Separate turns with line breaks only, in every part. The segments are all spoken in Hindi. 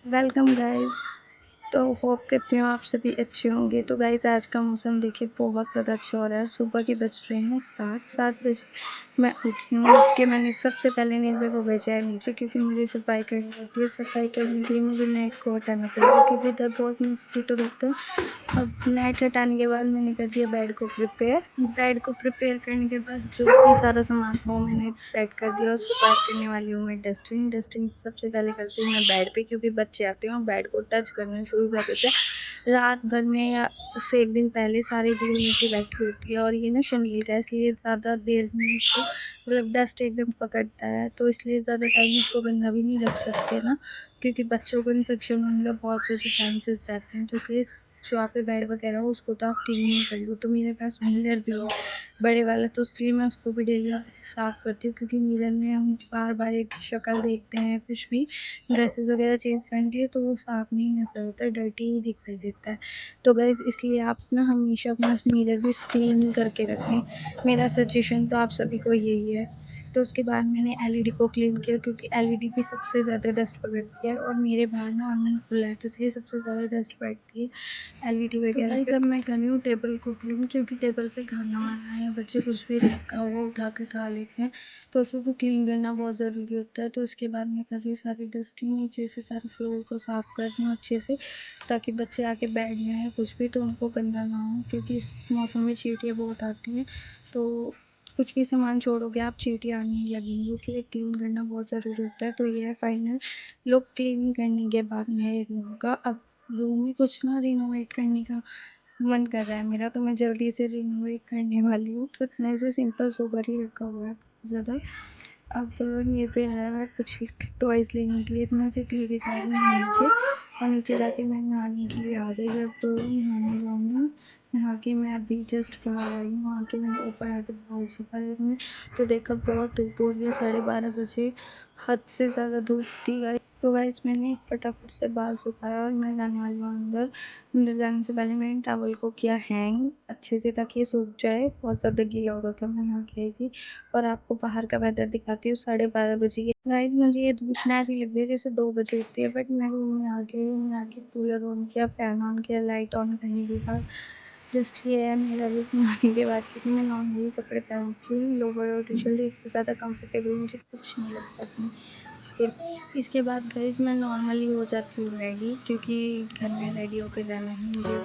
Welcome guys. तो होप करती हूँ आप सभी अच्छे होंगे। तो गाइस आज का मौसम देखिए बहुत ज़्यादा अच्छा हो रहा है। सुबह के बज रहे हैं 7 बजे। मैं उठी हूँ, उठ के मैंने सबसे पहले नींबू को भेजा है नीचे, क्योंकि मुझे सफाई करनी होती है। सफाई करने के लिए मुझे नेट को हटाना पड़ेगा, क्योंकि इधर बहुत मस्कीटो रहता है। अब नेट हटाने के बाद मैंने कर दिया बेड को प्रिपेयर। बेड को प्रिपेयर करने के बाद जो भी सारा सामान था मैंने सेट कर दिया। उसके बाद करने वाली हूँ मैं डस्टिंग। डस्टिंग सबसे पहले करती हूँ मैं बेड पे, क्योंकि बच्चे आते हैं और बेड को टच करना शुरू कर देते हैं रात भर में, या उससे एक दिन पहले सारी धूल नीचे बैठी होती है। और ये ना शनील का, इसलिए ज़्यादा देर में इसको मतलब डस्ट एकदम पकड़ता है, तो इसलिए ज़्यादा टाइम इसको गंदा भी नहीं रख सकते ना, क्योंकि बच्चों को इन्फेक्शन होने का बहुत सारे चांसेस रहते हैं। तो इसलिए जो आप पे बेड वगैरह हो उसको तो आप क्लीन नहीं कर लो। तो मेरे पास मिरर भी है बड़े वाला, तो इसलिए मैं उसको भी डेली साफ़ करती हूँ, क्योंकि मिरर में हम बार बार एक शक्ल देखते हैं, कुछ भी ड्रेसेस वगैरह चेंज करने के लिए, तो वो साफ़ नहीं नज़र आता, डर्टी ही दिखाई देता है। तो गाइज़ इसलिए आप ना हमेशा अपना मिरर भी क्लीन करके रखें। मेरा सजेशन तो आप सभी को यही है। तो उसके बाद मैंने एलईडी को क्लीन किया, क्योंकि एलईडी भी सबसे ज़्यादा डस्ट पकड़ती है, और मेरे बाहर ना आंगन खुला है, तो इसलिए सबसे ज़्यादा डस्ट पड़ती है एलईडी वगैरह। तो सब मैं कर रही हूँ टेबल को क्लीन, क्योंकि टेबल पे खाना वाना है, बच्चे कुछ भी रखा हुआ उठा के खा लेते हैं, तो उसको क्लीन करना बहुत ज़रूरी होता है। तो उसके बाद मैं कर रही हूँ सारी डस्टिंग, नीचे से सारे फ्लोर को साफ़ कर रही हूँ अच्छे से, ताकि बच्चे आके बैठ जाएँ कुछ भी तो उनको गंदा ना हो, क्योंकि इस मौसम में चींटियाँ बहुत आती हैं। तो कुछ भी सामान छोड़ोगे आप, चींटियाँ आने लगेंगी, इसलिए क्लीन करना बहुत ज़रूरी होता है। तो ये है फाइनल लुक क्लीन करने के बाद मेरे रूम का। अब रूम में कुछ ना रिनोवेट करने का मन कर रहा है मेरा, तो मैं जल्दी से रिनोवेट करने वाली हूँ। तो इतने से सिंपल सोबर ही रखा हुआ है ज़्यादा। अब ये पे है कुछ टॉयज़ लेने के लिए, इतना से लेके जा रही हूँ नीचे, और नीचे जाके मैं नहाने के लिए आ गई। अब नहाने जाऊँगी। नहा के मैं अभी जस्ट बाहर आई हूँ, नहा के मैंने ऊपर आके बाल सुखाए अपने, तो देखा बहुत धूप हो रही है, 12:30 बजे, हद से ज़्यादा धूप थी गाइस। तो गाइस मैंने फटाफट से बाल सुखाया और मैं जाने वाली हूँ अंदर। अंदर जाने से पहले मैंने टॉवल को किया हैंग अच्छे से, ताकि ये सूख जाए। बहुत ज़्यादा गीला हो रहा था, मैं नहा के आई थी। और आपको बाहर का वेदर दिखाती हूँ 12:30 बजे की। गाइस मुझे ये धूप ना ऐसी लग रही है जैसे 2 बजे होती है, बट मैं रूम में आ गई। रूम में आके कूलर ऑन किया, फ़ैन ऑन किया, लाइट ऑन करने के बाद जस्ट ये है मेरा लुक नहाने के बाद, क्योंकि मैं नॉर्मली कपड़े पहनती हूँ, लोवर और टी-शर्ट, इससे ज़्यादा कंफर्टेबल मुझे कुछ नहीं लगता अपने। इसके बाद गाइस मैं नॉर्मली हो जाती हूँ रेडी, क्योंकि घर में रेडी होकर जाना ही मुझे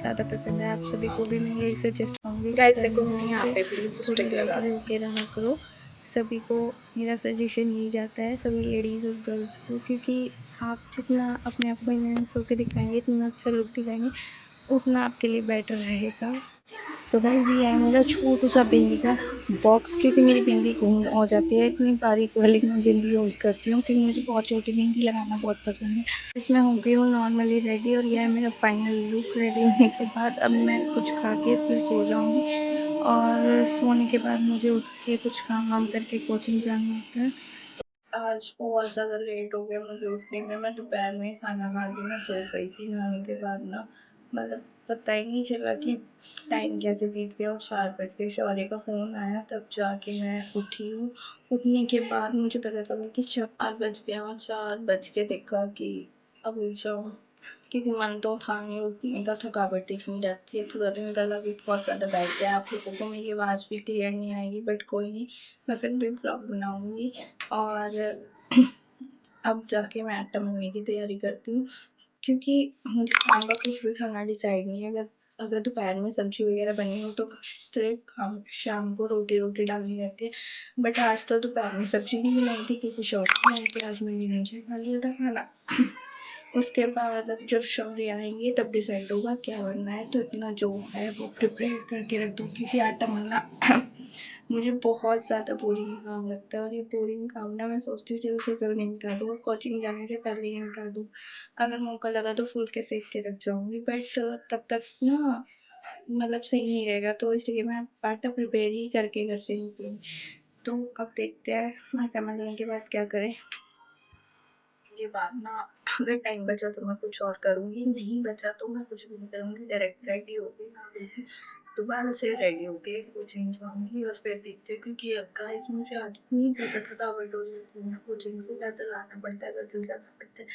ज़्यादा पसंद है। आप सभी को भी मैं यही सजेस्ट करूँगी कि
गाइस
घर
देखो
में
मैंने
आने
यहाँ
पे
पे भी
थोड़ी
लिपस्टिक लगा
रेडी होके रहा करो। सभी को मेरा सजेशन यही जाता है, सभी लेडीज़ और गर्ल्स को, क्योंकि आप जितना अपने आप को इन्हेंस होकर दिखाएंगे, इतना अच्छा लुक दिखाएंगे, उतना आपके लिए बेटर रहेगा। तो गाइस ये है मेरा छोटू सा बिंदी का बॉक्स, क्योंकि मेरी बिंदी गुम हो जाती है। इतनी बारीक वाली मैं बिंदी यूज़ करती हूँ, क्योंकि मुझे बहुत छोटी बिंदी लगाना बहुत पसंद है। इसमें हो गई हूँ नॉर्मली रेडी, और यह है मेरा फाइनल लुक। रेडी होने के बाद अब मैं कुछ खा के फिर सो जाऊँगी, और सोने के बाद मुझे उठ के कुछ काम वाम करके कोचिंग जाना होता है। आज बहुत ज़्यादा लेट हो गया मुझे उठने में। मैं दोपहर में खाना खा के मैं सो गई थी। नहाने के बाद ना मतलब पता ही नहीं चला कि टाइम कैसे बीत गया, और 4 बज गए। शौर्य का फ़ोन आया तब जाके मैं उठी हूँ। उठने के बाद मुझे पता चला कि 4 बज गए, और 4 बज के देखा कि अब उठ जाऊँ, क्योंकि मन तो था नहीं उठने का, थकावट इतनी रहती है। पूरा दिन गला भी बहुत ज़्यादा बैठ गया। आप लोगों को मेरी आवाज़ भी क्लियर नहीं आएगी, बट कोई नहीं, मैं फिर भी ब्लॉग बनाऊँगी। और अब जाके मैं आटा मलने की तैयारी करती हूँ, क्योंकि मुझे शाम का कुछ भी खाना डिसाइड नहीं है। अगर अगर दोपहर में सब्जी वगैरह बनी हो तो सिर्फ शाम को रोटी रोटी डालनी रहती है। बट आज तो दोपहर में सब्जी नहीं बनाई थी, क्योंकि शौर्य आए थे आज, मैंने नीचे खा लिया था खाना। उसके बाद अब जब शौर्य आएंगे तब डिसाइड होगा क्या बनना है। तो इतना जो है वो प्रिपेयर करके रख दूँ, क्योंकि आटा मलना मुझे बहुत ज़्यादा बोरिंग काम लगता है। और ये बोरिंग काम ना मैं सोचती हूँ जल्द से जल्द निपटा दूँ, कोचिंग जाने से पहले ही निपटा दूँ। अगर मौका लगा तो फुलके सेक के रख जाऊँगी, बट तब तक ना मतलब सही नहीं रहेगा, तो इसलिए मैं आटा प्रिपेयर ही करके घर से निकलूँगी। तो अब देखते हैं आटा मलने के बाद क्या करें। के बाद ना अगर टाइम बचा तो मैं कुछ और करूँगी, नहीं बचा तो मैं कुछ भी नहीं करूँगी, डायरेक्ट रेडी होके दोबारा से रेडी होके कोचिंग जाऊँगी। और फिर देखते हैं, क्योंकि गाइस मुझे आज इतनी ज़्यादा थकावट हो जाती है, कोचिंग से ज़्यादा लाना पड़ता है, घर से जाना पड़ता है।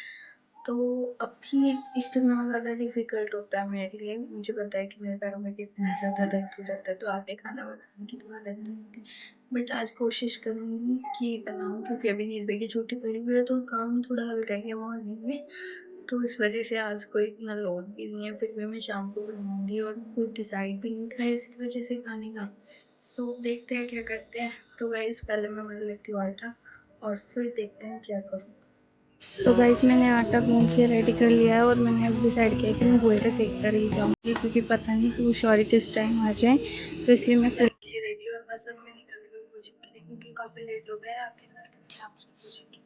तो अभी इतना ज़्यादा डिफ़िकल्ट होता है मेरे लिए, मुझे पता है कि मेरे पैरों में कितना ज़्यादा दर्द हो जाता है, तो आगे खाना बनाने की तो आदत नहीं होती। बट आज कोशिश करूँगी कि बनाऊँ, क्योंकि अभी नींद की छुट्टी पड़ी हुई है, तो काम थोड़ा हल्का ही है मॉर्निंग में, तो इस वज़ह से आज कोई इतना लोड भी नहीं है, फिर भी मैं शाम को बनाऊँगी और कुछ डिसाइड भी नहीं था इसी वज़ह से खाने का। तो देखते हैं क्या करते हैं। तो गाइस पहले मैं मल लेती हूँ आटा और फिर देखते हैं क्या करूँ। तो गाइस मैंने आटा गूँथ के रेडी कर लिया है और मैंने अब डिसाइड किया कि मैं गोइठा सेक कर ही जाऊँगी, क्योंकि पता नहीं कि वो शौर्य किस टाइम आ जाए, तो इसलिए मैं फ़ोन के लिए रेडी और बस अब मैं निकल गई कोचिंग के लिए, क्योंकि काफ़ी लेट हो गया है। आपके साथ आपसे कोचिंग की।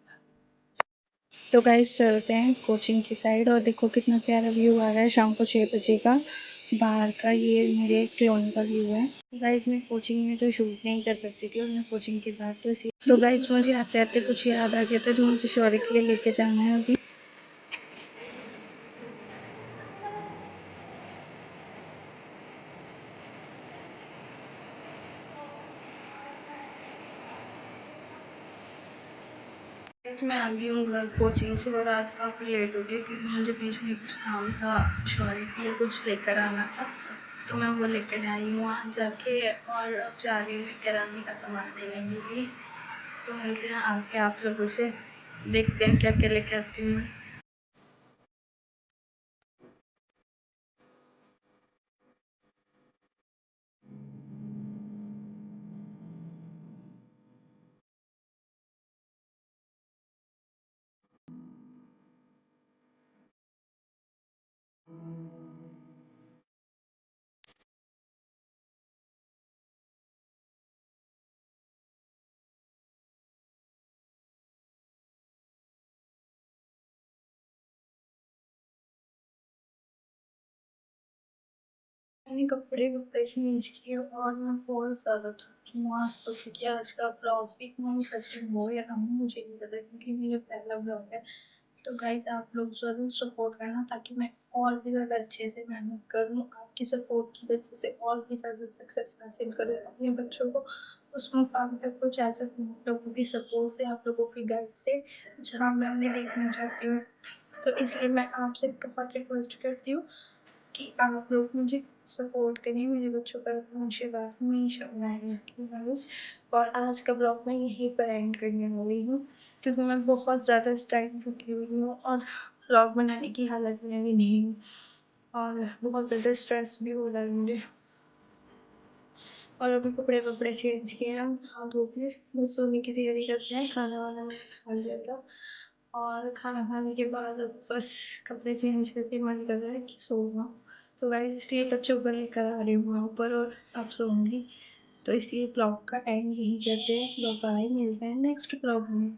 तो गाइस चलते हैं कोचिंग की साइड और देखो कितना प्यारा व्यू आ रहा है शाम को 6 बजे का बाहर का। ये मेरे कॉलोनी का व्यू है। गाइस मैं कोचिंग में तो शूट नहीं कर सकती थी और मैं कोचिंग के बाद तो इसलिए, तो गाइस मुझे आते आते कुछ याद आ गया था जो मुझे शौर्य के लिए लेके जाना है अभी। गाइस मैं आ गई हूँ घर कोचिंग से और आज काफ़ी लेट हो गई, क्योंकि मुझे बीच में कुछ काम था, शौर्य के लिए कुछ लेकर आना था, तो मैं वो लेकर आई हूँ वहाँ जाके, और अब जा रही हूँ किराने का सामान लेने के लिए। तो मिलते हैं आके आप लोगों से, देखते हैं क्या क्या लेके आती हूँ मैं। मैंने कपड़े वपड़े चेंज किए और मैं बहुत ज़्यादा थकी हूँ आज तो, क्योंकि आज का ब्लॉग भी इतना इंटरेस्टिंग हो या ना हो मुझे नहीं पता, क्योंकि मेरा पहला ब्लॉग है। तो गाइज आप लोग ज़रूर सपोर्ट करना, ताकि मैं और भी ज़्यादा अच्छे से मेहनत करूँ, आपकी सपोर्ट की वजह से और भी ज़्यादा सक्सेस हासिल करूँ अपने बच्चों को उस मुकाम तक पहुँचा सकूँ, आप लोगों की सपोर्ट से, आप लोगों की गाइड से, जहाँ मैं उन्हें देखना चाहती हूँ। तो इसलिए मैं आपसे बहुत रिक्वेस्ट करती हूँ कि आप लोग मुझे सपोर्ट करें, मेरे बच्चों पर अपना आशीर्वाद हमेशा बनाए रखें गाइस। और आज का ब्लॉग मैं यहीं पर एंड करने वाली हूँ, क्योंकि मैं बहुत ज़्यादा इस टाइम थकी हुई हूँ और ब्लॉग बनाने की हालत में भी नहीं हूँ, और बहुत ज़्यादा स्ट्रेस भी हो रहा है मुझे। और अभी कपड़े वपड़े चेंज किए हैं, हाथ धो के बस सोने की तैयारी करते हैं। खाना वाना मैंने खा लिया था, और खाना खाने के बाद अब बस कपड़े चेंज करके मन कर रहा है कि सो जाऊँ। तो गाइस इसलिए बच्चों को लेकर आ रही हूँ वहाँ पर, और अब सोऊंगी। तो इसलिए ब्लॉग का एंड यही करते हैं। बाय, मिलते हैं नेक्स्ट ब्लॉग में।